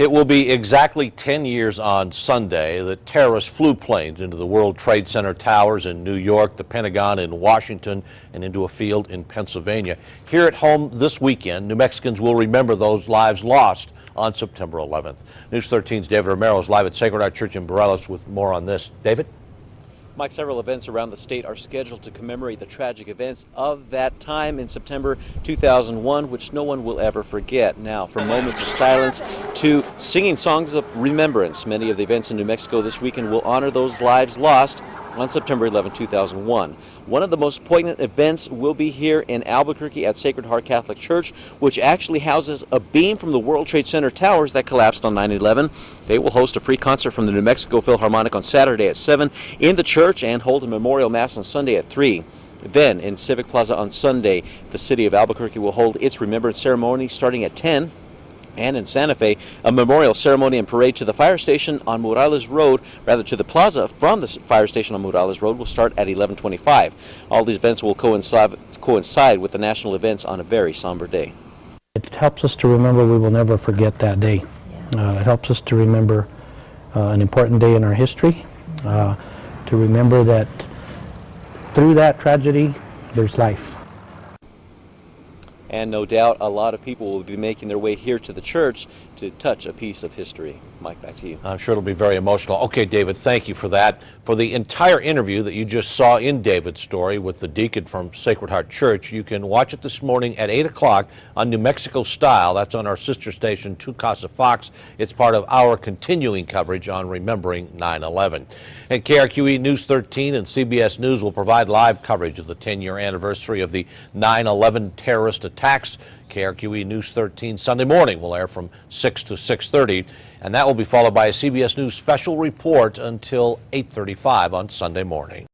It will be exactly 10 years on Sunday that terrorists flew planes into the World Trade Center towers in New York, the Pentagon in Washington, and into a field in Pennsylvania. Here at home this weekend, New Mexicans will remember those lives lost on September 11th. News 13's David Romero is live at Sacred Heart Church in Morelos with more on this. David? Mike, several events around the state are scheduled to commemorate the tragic events of that time in September 2001, which no one will ever forget. Now, from moments of silence to singing songs of remembrance, many of the events in New Mexico this weekend will honor those lives lost on September 11, 2001. One of the most poignant events will be here in Albuquerque at Sacred Heart Catholic Church, which actually houses a beam from the World Trade Center towers that collapsed on 9/11. They will host a free concert from the New Mexico Philharmonic on Saturday at 7 in the church and hold a memorial mass on Sunday at 3. Then in Civic Plaza on Sunday, the city of Albuquerque will hold its remembrance ceremony starting at 10. And in Santa Fe, a memorial ceremony and parade to the fire station on Morales Road, rather to the plaza from the fire station on Morales Road, will start at 11:25. All these events will coincide with the national events on a very somber day. It helps us to remember we will never forget that day. It helps us to remember an important day in our history, to remember that through that tragedy, there's life. And no doubt a lot of people will be making their way here to the church to touch a piece of history. Mike, back to you. I'm sure it'll be very emotional. Okay, David, thank you for that. For the entire interview that you just saw in David's story with the deacon from Sacred Heart Church, you can watch it this morning at 8 o'clock on New Mexico Style. That's on our sister station, Tu Casa Fox. It's part of our continuing coverage on remembering 9/11. And KRQE News 13 and CBS News will provide live coverage of the 10-year anniversary of the 9/11 terrorist attacks. KRQE News 13 Sunday morning will air from 6 to 6:30, and that will be followed by a CBS News special report until 8:35 on Sunday morning.